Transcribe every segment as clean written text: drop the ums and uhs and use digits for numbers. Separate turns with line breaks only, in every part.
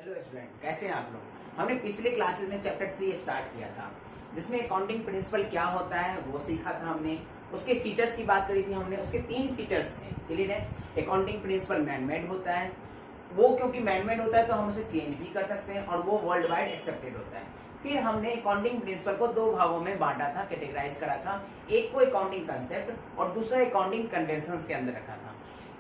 Hello student, कैसे हैं आप लोग। हमने पिछले क्लासेस में चैप्टर 3 स्टार्ट किया था, जिसमें अकाउंटिंग प्रिंसिपल क्या होता है वो सीखा था हमने। उसके फीचर्स की बात करी थी हमने। उसके 3 फीचर्स थे, क्लियर है। अकाउंटिंग प्रिंसिपल मैनमेड होता है, वो क्योंकि मैनमेड होता है तो हम उसे चेंज भी कर सकते हैं, और वो वर्ल्ड वाइड एक्सेप्टेड होता है। फिर हमने अकाउंटिंग प्रिंसिपल को 2 भागों में बांटा था, कैटेगराइज करा था। एक को अकाउंटिंग कंसेप्ट और दूसरा अकाउंटिंग कन्वेंशंस के अंदर रखा था।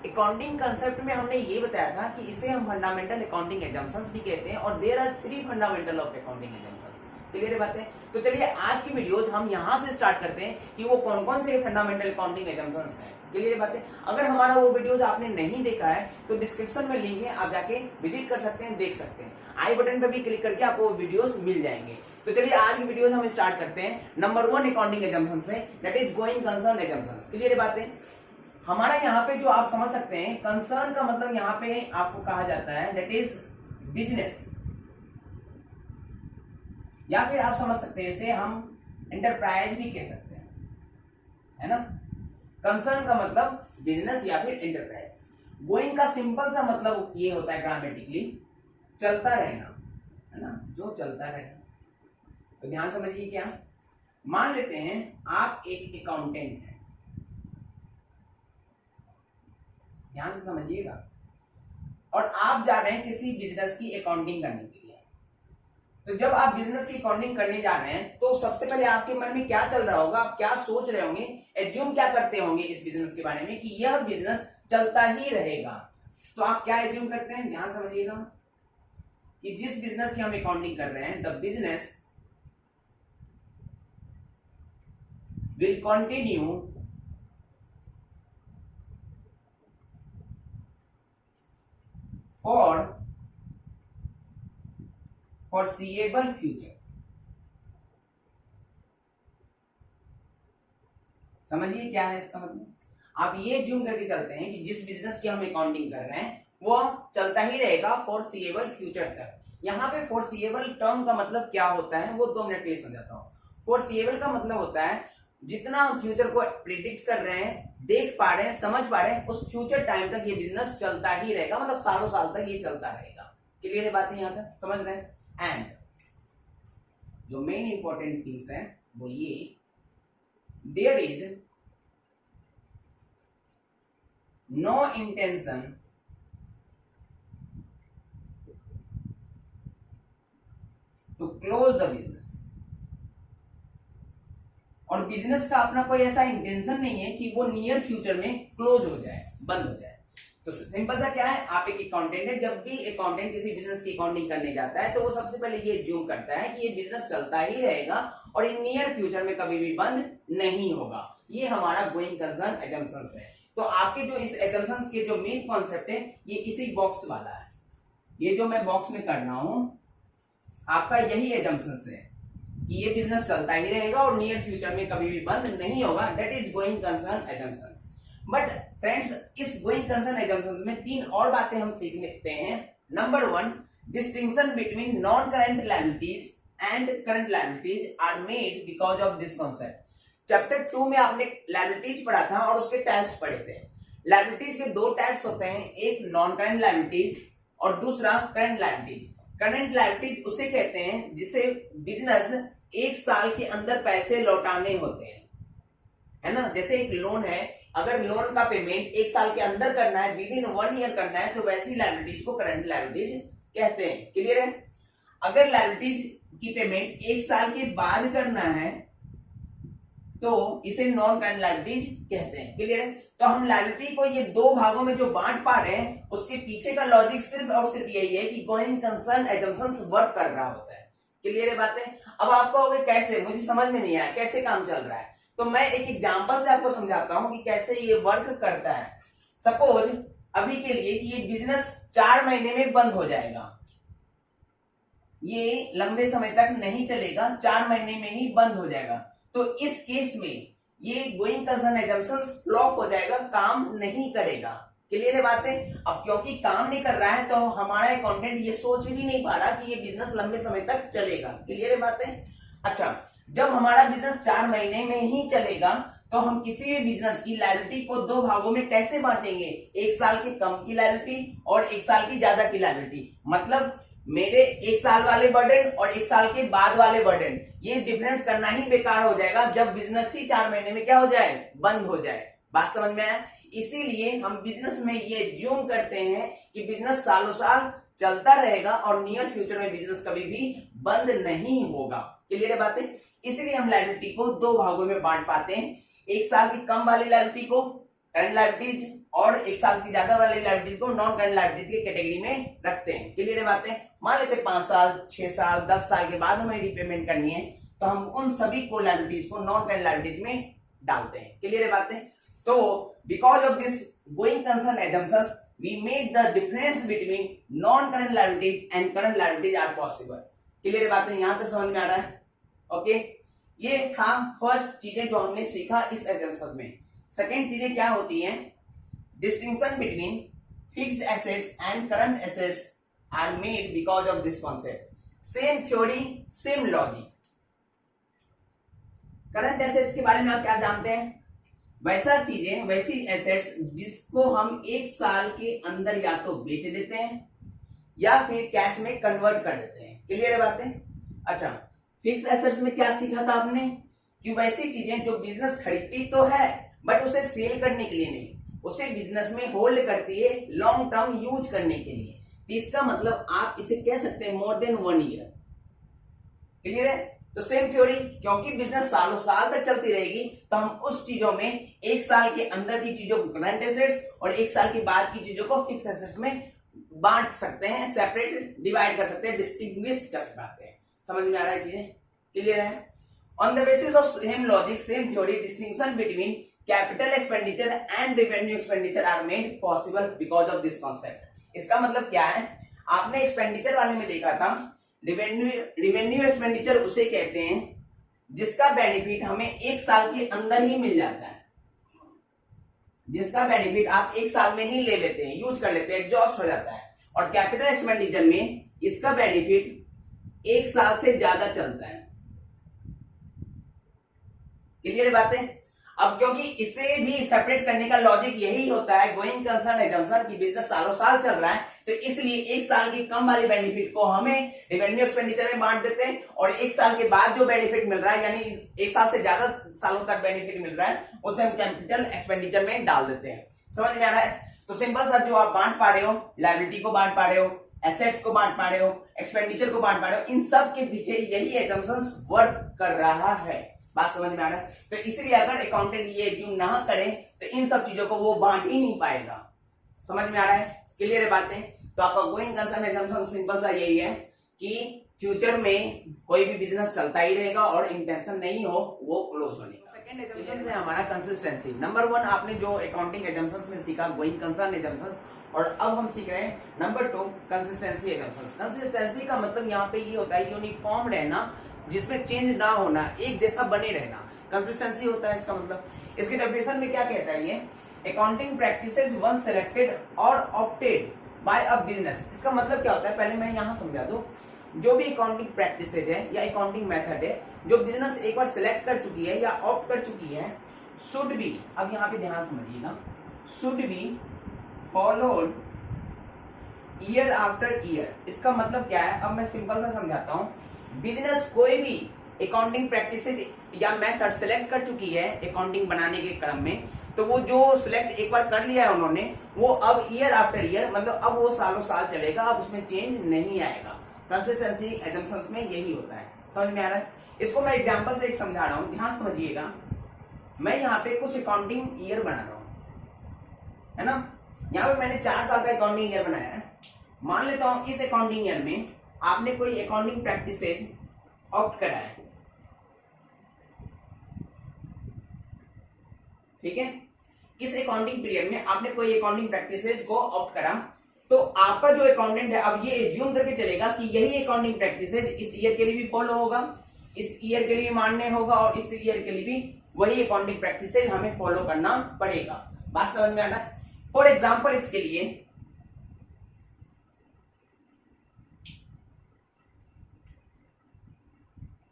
अकाउंटिंग कंसेप्ट में हमने ये बताया था कि इसे हम फंडामेंटल अकाउंटिंग एजम्पशंस भी कहते हैं, और there are 3 fundamental of accounting assumptions. Clear है बातें। तो चलिए आज की वीडियोस हम यहां से स्टार्ट करते हैं कि वो कौन कौन से फंडामेंटल अकाउंटिंग एजम्पशंस हैं। क्लियर बातें। अगर हमारा वो वीडियोस आपने नहीं देखा है तो डिस्क्रिप्शन में लिंक है, आप जाके विजिट कर सकते हैं, देख सकते हैं। आई बटन पे भी क्लिक करके आपको वो वीडियोस मिल जाएंगे। तो चलिए आज की वीडियोस हम स्टार्ट करते हैं। नंबर 1 अकाउंटिंग एजम्पशंस है, that is going concern assumptions. Clear बातें। हमारा यहाँ पे जो आप समझ सकते हैं, कंसर्न का मतलब यहाँ पे आपको कहा जाता है दैट इज बिजनेस, या फिर आप समझ सकते हैं इसे हम एंटरप्राइज भी कह सकते हैं, है ना। कंसर्न का मतलब बिजनेस या फिर एंटरप्राइज। गोइंग का सिंपल सा मतलब ये होता है ग्रामेटिकली चलता रहना, है ना, जो चलता रहना। तो ध्यान समझिए क्या, मान लेते हैं आप एक अकाउंटेंट हैं, ध्यान से समझिएगा, और आप जा रहे हैं किसी बिजनेस की अकाउंटिंग करने के लिए। तो जब आप बिजनेस की अकाउंटिंग करने जा रहे हैं तो सबसे पहले आपके मन में क्या चल रहा होगा, आप क्या सोच रहे होंगे, एज्यूम क्या करते होंगे इस बिजनेस के बारे में कि यह बिजनेस चलता ही रहेगा। तो आप क्या एज्यूम करते हैं, ध्यान समझिएगा, कि जिस बिजनेस की हम अकाउंटिंग कर रहे हैं, the business will continue for foreseeable future। समझिए क्या है इसका मतलब। आप ये जूम करके चलते हैं कि जिस बिजनेस की हम अकाउंटिंग कर रहे हैं वो चलता ही रहेगा फॉरसीएबल फ्यूचर तक। यहाँ पे फॉरसीएबल टर्म का मतलब क्या होता है वो 2 मिनट के लिए समझाता हूँ। फॉरसीएबल का मतलब होता है जितना हम फ्यूचर को प्रिडिक्ट कर रहे हैं, देख पा रहे हैं, समझ पा रहे हैं, उस फ्यूचर टाइम तक ये बिजनेस चलता ही रहेगा, मतलब सालों साल तक ये चलता रहेगा। क्लियर है बातें यहां तक, समझ रहे हैं। एंड जो मेन इंपॉर्टेंट थिंग्स है वो ये, there is no intention to close the business. और बिजनेस का अपना कोई ऐसा इंटेंशन नहीं है कि वो नियर फ्यूचर में क्लोज हो जाए, बंद हो जाए। तो सिंपल सा क्या है, आप एक अकाउंटेंट है, जब भी अकाउंटेंट किसी बिजनेस की अकाउंटिंग करने जाता है तो वो सबसे पहले ये ज्यूम करता है कि ये बिजनेस चलता ही रहेगा और ये नियर फ्यूचर में कभी भी बंद नहीं होगा। ये हमारा गोइंग कंसर्न एजम्पशंस है। तो आपके जो इस एजम्पशंस के जो मेन कॉन्सेप्ट है ये इसी बॉक्स वाला है। ये जो मैं बॉक्स में कर रहा हूं आपका यही एजम्पशंस है कि ये बिजनेस चलता ही रहेगा और नियर फ्यूचर में कभी भी बंद नहीं होगा, that is going concern assumptions. But friends, इस गोइंग कंसर्न एजम्पशंस में 3 और बातें हम सीख लेते हैं। Number 1, distinction between non current liabilities and current liabilities are made because of this concept. Chapter 2 में आपने लायबिलिटीज पढ़ा था और उसके टाइप्स पढ़े थे। लायबिलिटीज के 2 टाइप्स होते हैं, एक नॉन करंट लायबिलिटीज और दूसरा करंट लायबिलिटीज। करंट लायबिलिटीज उसे कहते हैं जिसे बिजनेस 1 साल के अंदर पैसे लौटाने होते हैं, है ना। जैसे एक लोन है, अगर लोन का पेमेंट 1 साल के अंदर करना है, विद इन 1 ईयर करना है, तो वैसी लायबिलिटीज को करंट लायबिलिटीज कहते हैं। क्लियर है। अगर लायबिलिटीज की पेमेंट 1 साल के बाद करना है तो इसे नॉन करंट लायबिलिटीज कहते हैं। क्लियर है। तो हम लायबिलिटी को ये 2 भागों में जो बांट पा रहे हैं उसके पीछे का लॉजिक सिर्फ और सिर्फ यही है कि गोइंग कंसर्न एजम्पशंस वर्क कर रहा होता है। क्लियर है बातें। अब आप कहोगे कैसे, मुझे समझ में नहीं आया कैसे काम चल रहा है। तो मैं एक एग्जांपल से आपको समझाता हूं कि कैसे ये वर्क करता है। सपोज अभी के लिए कि ये बिजनेस 4 महीने में बंद हो जाएगा, ये लंबे समय तक नहीं चलेगा, 4 महीने में ही बंद हो जाएगा। तो इस केस में ये गोइंग कंसर्न एजम्पशंस फ्लॉप हो जाएगा, काम नहीं करेगा। क्लियर है बातें। अब क्योंकि काम नहीं कर रहा है तो हमारा अकाउंटेंट ये सोच भी नहीं पा रहा कि ये बिजनेस लंबे समय तक चलेगा। क्लियर है बातें। अच्छा, जब हमारा बिजनेस 4 महीने में ही चलेगा तो हम किसी भी बिजनेस की लायबिलिटी को 2 भागों में कैसे बांटेंगे, 1 साल के कम की लायबिलिटी और 1 साल की ज्यादा की लायबिलिटी। मतलब मेरे एक साल वाले बर्डन और एक साल के बाद वाले बर्डन, ये डिफरेंस करना ही बेकार हो जाएगा जब बिजनेस ही 4 महीने में क्या हो जाए, बंद हो जाए। बात समझ में आया? इसीलिए हम बिजनेस में ये ज्यूम करते हैं कि बिजनेस सालों साल चलता रहेगा और नियर फ्यूचर में बिजनेस कभी भी बंद नहीं होगा। क्लियर है बातें? इसीलिए हम लायबिलिटी को 2 भागों में बांट पाते हैं, 1 साल की कम वाली लायबिलिटी को करंट लायबिलिटीज और 1 साल की ज्यादा वाली लायबिलिटीज को नॉन करंट लायबिलिटीज की कैटेगरी में रखते हैं। क्लियर है बातें? मान लेते 5 साल 6 साल 10 साल के बाद हमें रिपेमेंट करनी है, तो हम उन सभी को लायबिलिटीज को नॉन करंट लायबिलिटीज में डालते हैं। क्लियर है बातें? तो because of this going concern assumptions we make the difference between non-current liabilities and current liabilities are possible। Clear बात है? यहां तक समझ में आ रहा है? ओके, ये था फर्स्ट चीजें जो हमने सीखा इस एग्जाम्पल में। सेकेंड चीजें क्या होती हैं? Distinction between fixed assets and current assets are made because of this concept. Same theory same logic. Current assets के बारे में आप क्या जानते हैं? वैसा चीजें, वैसी एसेट्स जिसको हम 1 साल के अंदर या तो बेच देते हैं या फिर कैश में कन्वर्ट कर देते हैं। क्लियर है बातें? अच्छा, फिक्स एसेट्स में क्या सीखा था आपने? कि वैसी चीजें जो बिजनेस खरीदती तो है बट उसे सेल करने के लिए नहीं, उसे बिजनेस में होल्ड करती है लॉन्ग टर्म यूज करने के लिए। तो इसका मतलब आप इसे कह सकते हैं मोर देन 1 ईयर। क्लियर है? तो सेम थ्योरी, क्योंकि बिजनेस सालों साल तक चलती रहेगी तो हम उस चीजों में 1 साल के अंदर की चीजों को करंट एसेट्स और 1 साल के बाद की चीजों को फिक्स एसेट्स में बांट सकते हैं, सेपरेट डिवाइड कर सकते हैं, डिस्टिंग्विश कर सकते हैं। समझ में आ रहा है चीजें? क्लियर है? On the basis of same logic same theory distinction between capital expenditure and revenue expenditure are made possible because of this concept. इसका मतलब क्या है? आपने एक्सपेंडिचर वाले में देखा था, रिवेन्यू एक्सपेंडिचर उसे कहते हैं जिसका बेनिफिट हमें 1 साल के अंदर ही मिल जाता है, जिसका बेनिफिट आप 1 साल में ही ले लेते हैं, यूज कर लेते हैं, एग्जॉस्ट हो जाता है। और कैपिटल एक्सपेंडिचर में इसका बेनिफिट 1 साल से ज्यादा चलता है। क्लियर बातें? अब क्योंकि इसे भी सेपरेट करने का लॉजिक यही होता है, गोइंग कंसर्न एजम्पशन की बिजनेस सालों साल चल रहा है, तो इसलिए 1 साल की कम वाली बेनिफिट को हमें रेवेन्यू एक्सपेंडिचर में बांट देते हैं और 1 साल के बाद जो बेनिफिट मिल रहा है, यानी 1 साल से ज्यादा सालों तक बेनिफिट मिल रहा है, उसे हम कैपिटल एक्सपेंडिचर में डाल देते हैं। समझ में आ रहा है? तो सिंपल सा जो आप बांट पा रहे हो, लायबिलिटी को बांट पा रहे हो, एसेट्स को बांट पा रहे हो, एक्सपेंडिचर को बांट पा रहे हो, इन सब के पीछे यही एजम्पशंस वर्क कर रहा है। बात समझ में आ रहा है? तो इसलिए अगर अकाउंटेंट ये एज्यूम ना करे तो इन सब चीजों को वो बांट ही नहीं पाएगा। समझ में आ रहा है? क्लियर है बातें? तो आपका गोइंग कंसर्न एजम्पशन सिंपल सा यही है कि फ्यूचर में कोई भी बिजनेस चलता ही रहेगा और इंटेंशन नहीं हो वो क्लोज होने का। सेकंड एजम्पशन है हमारा कंसिस्टेंसी। नंबर 1 आपने जो अकाउंटिंग एजम्पशंस में सीखा गोइंग कंसर्न एजम्पशंस, और अब हम सीख रहे हैं नंबर 2 कंसिस्टेंसी एजम्पशंस। कंसिस्टेंसी का मतलब यहाँ पे ये होता है यूनिफॉर्म रहना, जिसमें चेंज ना होना, एक जैसा बने रहना, कंसिस्टेंसी होता है इसका मतलब। इसके डेफिनेशन में क्या कहता है ये? अकाउंटिंग प्रैक्टिसेस वंस सिलेक्टेड और ऑप्टेड बाय अ बिजनेस। इसका मतलब क्या होता है पहले मैं यहां समझा दूं। जो भी अकाउंटिंग प्रैक्टिसेज है या अकाउंटिंग मेथड है जो बिजनेस एक बार सिलेक्ट कर चुकी है या ऑप्ट कर चुकी है, शुड बी, अब यहां पे ध्यान समझिएगा, should be followed year after year. इसका मतलब क्या है? अब मैं सिंपल सा समझाता हूं। बिजनेस कोई भी अकाउंटिंग प्रैक्टिसेज या मेथड सिलेक्ट कर चुकी है अकाउंटिंग बनाने के क्रम में, तो वो जो सिलेक्ट एक बार कर लिया है उन्होंने, वो अब ईयर आफ्टर ईयर, मतलब अब वो सालों साल चलेगा, अब उसमें चेंज नहीं आएगा। कंसिस्टेंसी एजम्पशंस में यही होता है। समझ में आ रहा है? इसको मैं एग्जांपल से एक समझा रहा हूं, ध्यान समझिएगा। मैं यहाँ पे कुछ अकाउंटिंग ईयर बना रहा हूं, है ना? यहाँ पे मैंने 4 साल का अकाउंटिंग ईयर बनाया है। मान लेता हूं इस अकाउंटिंग ईयर में आपने कोई अकाउंटिंग प्रैक्टिसेज ऑप्ट करा है, ठीक है? इस अकाउंटिंग पीरियड में आपने कोई अकाउंटिंग प्रैक्टिसेज को ऑप्ट करा, तो आपका जो अकाउंटेंट है अब ये एज्यूम करके चलेगा कि यही अकाउंटिंग प्रैक्टिसेज इस ईयर के लिए भी फॉलो होगा, इस ईयर के लिए भी मान्य होगा और इस ईयर के लिए भी वही अकाउंटिंग प्रैक्टिसेज हमें फॉलो करना पड़ेगा। बात समझ में आ रहा है? फॉर एग्जाम्पल इसके लिए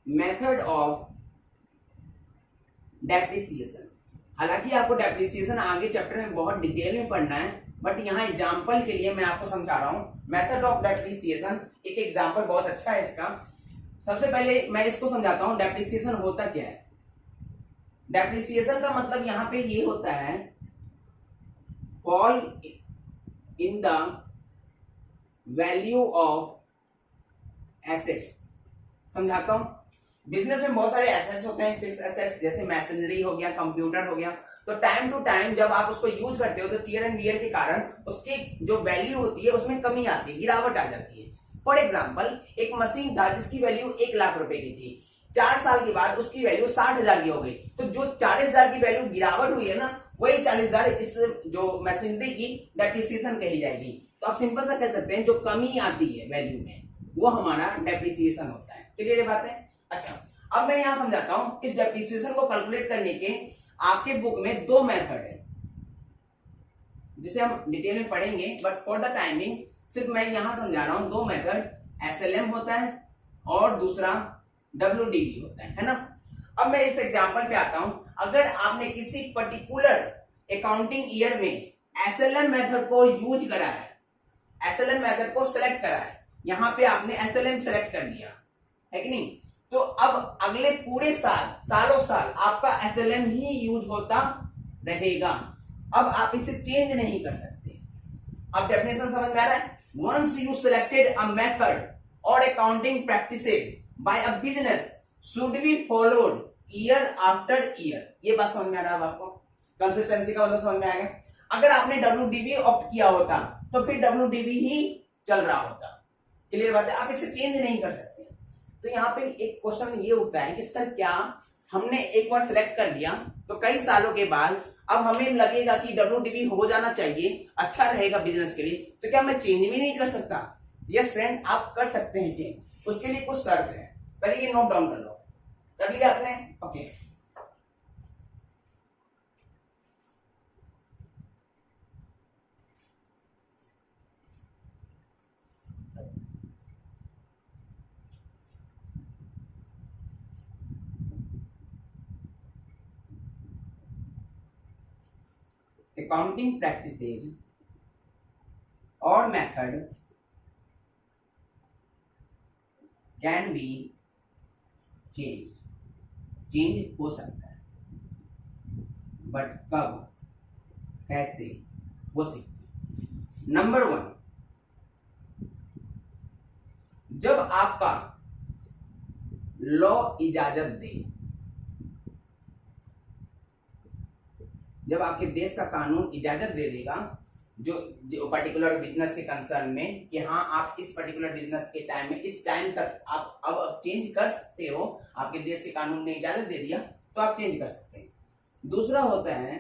मेथड ऑफ डेप्रिसिएशन। हालांकि आपको डेप्रिसिएशन आगे चैप्टर में बहुत डिटेल में पढ़ना है, बट यहाँ एग्जाम्पल के लिए मैं आपको समझा रहा हूँ मेथड ऑफ डेप्रिसिएशन। एक एग्जाम्पल बहुत अच्छा है इसका। सबसे पहले मैं इसको समझाता हूँ डेप्रिसिएशन होता क्या है। डेप्रिसिएशन का मतलब यहाँ पे ये होता है fall in the value of assets. समझाता हूं, बिजनेस में बहुत सारे एसेट्स होते हैं, फिक्स एसेट्स जैसे मशीनरी हो गया, कंप्यूटर हो गया। तो टाइम टू टाइम जब आप उसको यूज करते हो तो टियर एंड वियर के कारण उसकी जो वैल्यू होती है उसमें कमी आती है, गिरावट आ जाती है। फॉर एग्जाम्पल एक मशीन था जिसकी वैल्यू 1 लाख रुपए की थी, 4 साल के बाद उसकी वैल्यू 60,000 की हो गई। तो जो 40,000 की वैल्यू गिरावट हुई है ना, वही 40,000 इस जो मशीनरी की डेप्रिसिएशन कही जाएगी। तो आप सिंपल सा कह सकते हैं जो कमी आती है वैल्यू में वो हमारा डेप्रिसिएशन होता है। क्लियर ये बात है? अच्छा, अब मैं यहां समझाता हूं इस डेप्रिसिएशन को कैलकुलेट करने के आपके बुक में 2 मेथड है जिसे हम डिटेल में पढ़ेंगे, बट फॉर द टाइमिंग सिर्फ मैं यहां समझा रहा हूं। 2 मेथड, SLM होता है और दूसरा WDV होता है ना। अब मैं इस एग्जांपल पे आता हूं। अगर आपने किसी पर्टिकुलर अकाउंटिंग ईयर में SLM मेथड को यूज करा है, SLM मेथड को सिलेक्ट करा है, यहां पे आपने SLM सेलेक्ट कर लिया है कि नहीं, तो अब अगले पूरे सालों साल आपका SLM ही यूज होता रहेगा। अब आप इसे चेंज नहीं कर सकते। अब डेफिनेशन समझ में आ रहा है? Once you selected a method और accounting practices by a business should be followed year after year. ये बात समझ में आ रहा है आपको? कंसिस्टेंसी का मतलब समझ में आ गया। अगर आपने WDV ऑप्ट किया होता तो फिर WDV ही चल रहा होता। क्लियर बात है? आप इसे चेंज नहीं कर सकते। तो यहाँ पे एक क्वेश्चन ये उठता है कि सर क्या हमने एक बार सिलेक्ट कर लिया तो कई सालों के बाद अब हमें लगेगा कि WDV हो जाना चाहिए, अच्छा रहेगा बिजनेस के लिए, तो क्या मैं चेंज भी नहीं कर सकता? यस फ्रेंड, आप कर सकते हैं चेंज। उसके लिए कुछ शर्त है, पहले ये नोट डाउन कर लो। कर लिया आपने? ओके। अकाउंटिंग प्रैक्टिसेज और मेथड कैन बी चेंज हो सकता है, बट कब, कैसे, वो सीखते। नंबर 1, जब आपका लॉ इजाजत दे, जब आपके देश का कानून इजाजत दे देगा जो पर्टिकुलर बिजनेस के कंसर्न में कि हाँ आप इस पर्टिकुलर बिजनेस के टाइम में इस टाइम तक आप अब चेंज कर सकते हो, आपके देश के कानून ने इजाजत दे दिया तो आप चेंज कर सकते हैं। दूसरा होता है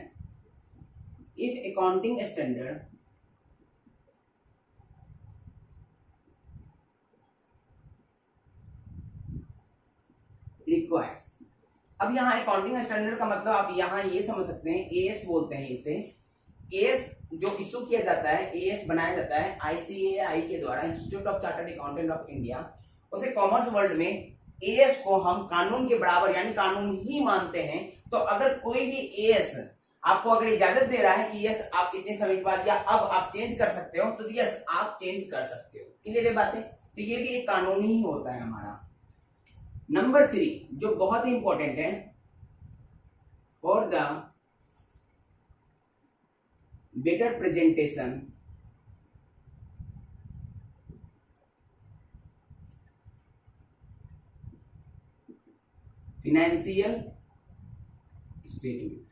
इफ अकाउंटिंग स्टैंडर्ड रिक्वायर्स। अब यहाँ अकाउंटिंग स्टैंडर्ड का मतलब आप यहाँ ये समझ सकते हैं, AS बोलते हैं इसे। AS जो इशू किया जाता है, AS बनाया जाता है ICAI के द्वारा, institute of chartered accountant of India. उसे कॉमर्स वर्ल्ड में AS को हम कानून के बराबर यानी कानून ही मानते हैं। तो अगर कोई भी AS आपको अगर इजाजत दे रहा है कि यस आप इतने समय के बाद या अब आप चेंज कर सकते हो, तो यस आप चेंज कर सकते हो। क्लियर बात है? तो ये भी एक कानून ही होता है हमारा। नंबर 3 जो बहुत ही इंपॉर्टेंट है, for the better presentation financial statement.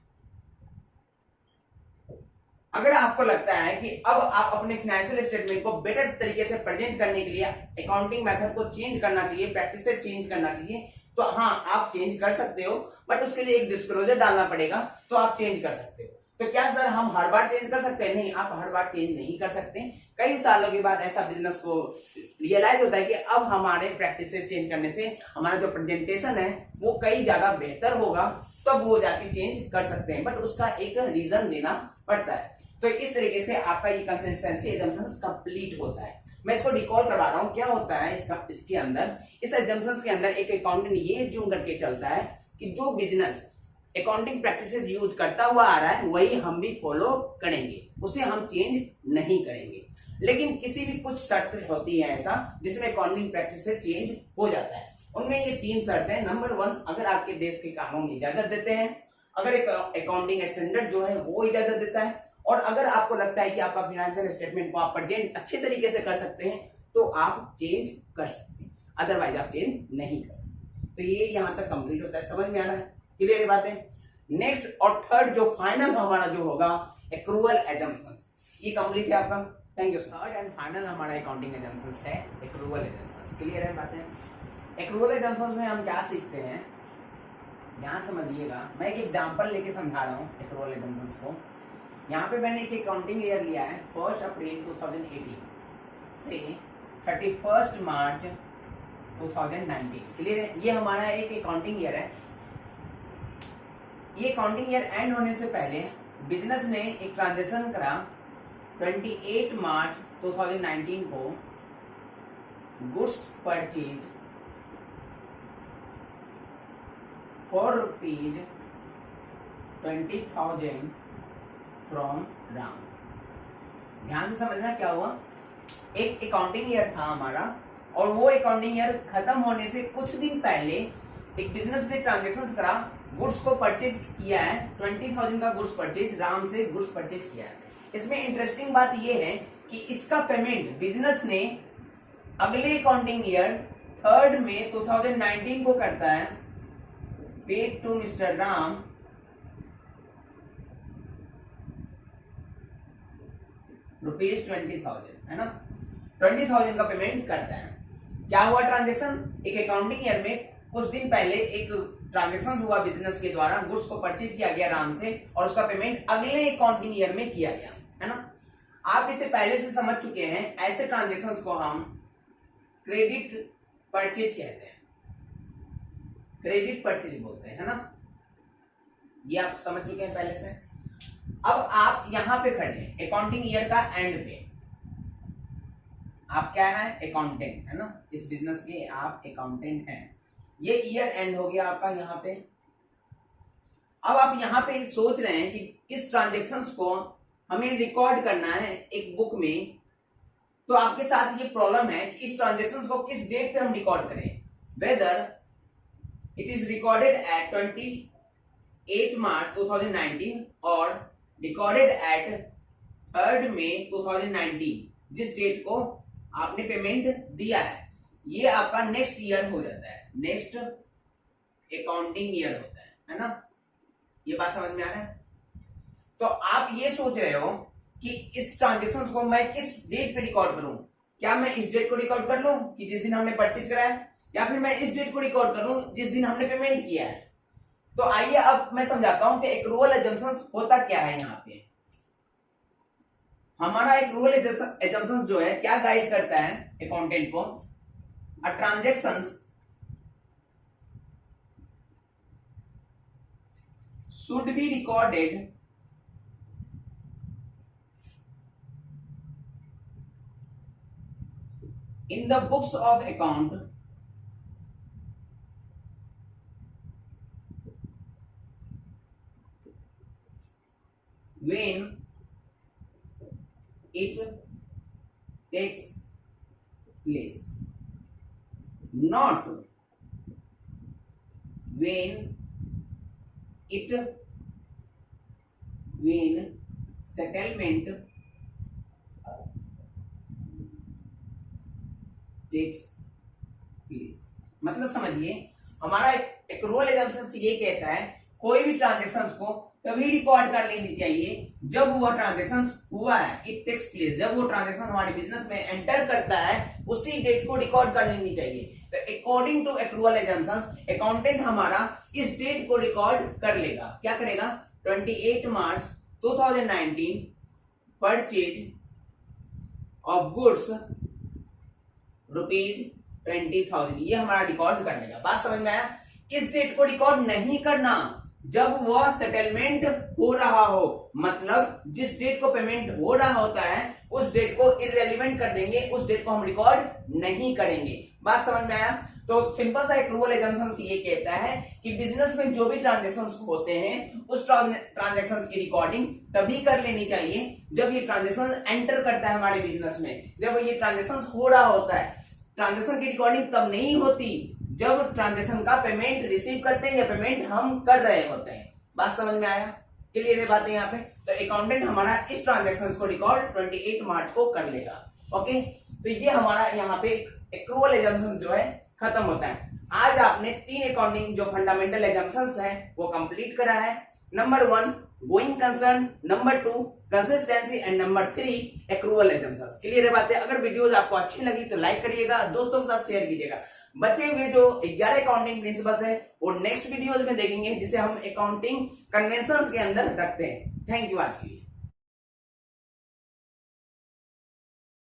अगर आपको लगता है कि अब आप अपने फाइनेंशियल स्टेटमेंट को बेटर तरीके से प्रेजेंट करने के लिए अकाउंटिंग मेथड को चेंज करना चाहिए, प्रैक्टिसेस चेंज करना चाहिए, तो हाँ आप चेंज कर सकते हो, बट उसके लिए एक डिस्क्लोजर डालना पड़ेगा, तो आप चेंज कर सकते हो। तो क्या सर हम हर बार चेंज कर सकते हैं? नहीं, आप हर बार चेंज नहीं कर सकते। कई सालों के बाद ऐसा बिजनेस को रियलाइज होता है कि अब हमारे प्रैक्टिसेस चेंज करने से हमारा जो प्रेजेंटेशन है वो कई ज्यादा बेहतर होगा, तब वो जाके चेंज कर सकते हैं, बट उसका एक रीजन देना पड़ता है। तो इस तरीके से आपका ये कंसिस्टेंसी एजम्पशंस कंप्लीट होता है। मैं इसको रिकॉल करवा रहा हूं, क्या होता है इसके अंदर, इस एजम्पशंस के अंदर एक अकाउंटेंट ये ज्यूम करके चलता है कि जो बिजनेस अकाउंटिंग प्रैक्टिसेस यूज करता हुआ आ रहा है वही हम भी फॉलो करेंगे, उसे हम चेंज नहीं करेंगे। लेकिन किसी भी कुछ शर्त होती है ऐसा जिसमें अकाउंटिंग प्रैक्टिस चेंज हो जाता है। उनमें ये 3 शर्त है। नंबर 1, अगर आपके देश के कानून इजाजत देते हैं, अगर एक अकाउंटिंग स्टैंडर्ड जो है वो इजाजत देता है, और अगर आपको लगता है कि आपका फाइनेंशियल स्टेटमेंट को आप प्रेजेंट अच्छे तरीके से कर सकते हैं तो आप चेंज कर सकते हैं, अदरवाइज आप चेंज नहीं कर सकते। तो ये यहां तक कंप्लीट होता है, समझ में आ रहा है, क्लियर बात है। नेक्स्ट और थर्ड जो फाइनल हमारा जो होगा एक्रूअल एजम्पशंस, ये कंप्लीट है आपका। Thank you. Third and final हमारा अकाउंटिंग एजम्पशंस है एक्रूअल एजम्पशंस, क्लियर है बात है। एक्रूअल एजम्पशंस में हम क्या सीखते हैं, ध्यान समझिएगा, मैं एक एग्जांपल लेके समझा रहा हूँ एक्रूअल एजम्पशंस को। यहाँ पे मैंने एक अकाउंटिंग ईयर लिया है 1 अप्रैल 2018 से 31 मार्च 2019, क्लियर है। ये हमारा एक अकाउंटिंग ईयर है। ये अकाउंटिंग ईयर एंड होने से पहले बिजनेस ने एक ट्रांजेक्शन करा 28 मार्च 2019 को, goods purchase for rupees 20,000 from Ram. ध्यान से समझना क्या हुआ, एक अकाउंटिंग ईयर था हमारा और वो अकाउंटिंग ईयर खत्म होने से कुछ दिन पहले एक बिजनेस ने ट्रांजेक्शन करा, गुड्स को परचेज किया है, 20,000 का गुड्स परचेज, राम से गुड्स परचेज किया है। इसमें इंटरेस्टिंग बात यह है कि इसका पेमेंट बिजनेस ने अगले अकाउंटिंग ईयर 3 मई 2019 को करता है, paid to mister Ram rupees 20,000, है ना, 20,000 का पेमेंट करता है। क्या हुआ ट्रांजेक्शन, एक अकाउंटिंग ईयर में कुछ दिन पहले एक ट्रांजेक्शन हुआ बिजनेस के द्वारा, गुड्स को परचेज किया गया राम से और उसका पेमेंट अगले अकाउंटिंग ईयर में किया गया, है ना। आप इसे पहले से समझ चुके हैं, ऐसे ट्रांजेक्शंस को हम क्रेडिट परचेज कहते हैं, क्रेडिट परचेज बोलते हैं, है ना। ये आप समझ चुके हैं पहले से। अब आप यहां पे खड़े हैं अकाउंटिंग ईयर का एंड पे, आप क्या है, अकाउंटेंट, है ना, इस बिजनेस के आप अकाउंटेंट हैं। ये ईयर एंड हो गया आपका यहाँ पे। अब आप यहाँ पे सोच रहे हैं कि इस ट्रांजेक्शन्स को हमें रिकॉर्ड करना है एक बुक में, तो आपके साथ ये प्रॉब्लम है कि इस ट्रांजेक्शन्स को किस डेट पे हम रिकॉर्ड करें, whether it is recorded at 28 मार्च 2019 और रिकॉर्डेड एट 3 मई 2019, जिस डेट को आपने पेमेंट दिया है, ये आपका नेक्स्ट ईयर हो जाता है, नेक्स्ट अकाउंटिंग ईयर होता है ना। ये बात समझ में आ रहा है। तो आप ये सोच रहे हो कि इस ट्रांजेक्शन को मैं किस डेट पे रिकॉर्ड करूं, क्या मैं इस डेट को रिकॉर्ड कर लूं कि जिस दिन हमने परचेज करा है, या फिर मैं इस डेट को रिकॉर्ड कर लूं जिस दिन हमने पेमेंट किया है। तो आइए अब मैं समझाता हूं कि एक्रूअल एजम्पशंस होता क्या है। यहाँ पे हमारा एक्रूअल एजम्पशंस जो है क्या गाइड करता है अकाउंटेंट को, अ transactions should be recorded in the books of account when it takes place, not when settlement takes place। मतलब समझिए, हमारा एक्रूअल एजम्पशंस ये कहता है कोई भी ट्रांजेक्शंस को तभी रिकॉर्ड कर लेनी चाहिए जब वो ट्रांजेक्शंस हुआ है, इट टेक्स प्लेस, जब वो ट्रांजेक्शन हमारे बिजनेस में एंटर करता है उसी डेट को रिकॉर्ड कर लेनी चाहिए। तो according to accrual assumptions accountant हमारा इस डेट को रिकॉर्ड कर लेगा। क्या करेगा, 28 मार्च 2019 परचेज ऑफ गुड्स रुपीज 20,000, ये हमारा रिकॉर्ड कर लेगा। बात समझ में आया। इस डेट को रिकॉर्ड नहीं करना जब वह सेटलमेंट हो रहा हो, मतलब जिस डेट को पेमेंट हो रहा होता है उस डेट को इररिलेवेंट कर देंगे, उस डेट को हम रिकॉर्ड नहीं करेंगे। बात समझ में आया। तो सिंपल सा एक्रूवल एजम्पशंस ये कहता है कि बिजनेस में जो भी ट्रांजैक्शंस होते हैं उस ट्रांजैक्शंस की रिकॉर्डिंग तभी कर लेनी चाहिए जब ये ट्रांजैक्शन एंटर करता है हमारे बिजनेस में, जब ये ट्रांजैक्शन हो रहा होता है। ट्रांजैक्शन की रिकॉर्डिंग तब नहीं होती जब ट्रांजैक्शन का पेमेंट रिसीव करते हैं या पेमेंट हम कर रहे होते हैं। बात समझ में आया? क्लियर है बातें यहाँ पे? तो अकाउंटेंट हमारा इस ट्रांजैक्शन को रिकॉर्ड 28 मार्च को कर लेगा। ओके, तो ये हमारा यहाँ पे एक्रूवल एजम्पशन जो है खत्म होता है। आज आपने 3 अकाउंटिंग जो फंडामेंटल एजम्पशंस हैं वो कंप्लीट करा है। Number 1 going concern, number 2 consistency and number 3 accrual assumptions. Clear है बातें? अगर वीडियोस आपको अच्छी लगी तो लाइक करिएगा, दोस्तों के साथ शेयर कीजिएगा। बचे हुए जो 11 अकाउंटिंग प्रिंसिपल्स है वो नेक्स्ट वीडियोस में देखेंगे जिसे हम अकाउंटिंग कन्वेंशंस के अंदर रखते हैं। थैंक यू आज के लिए।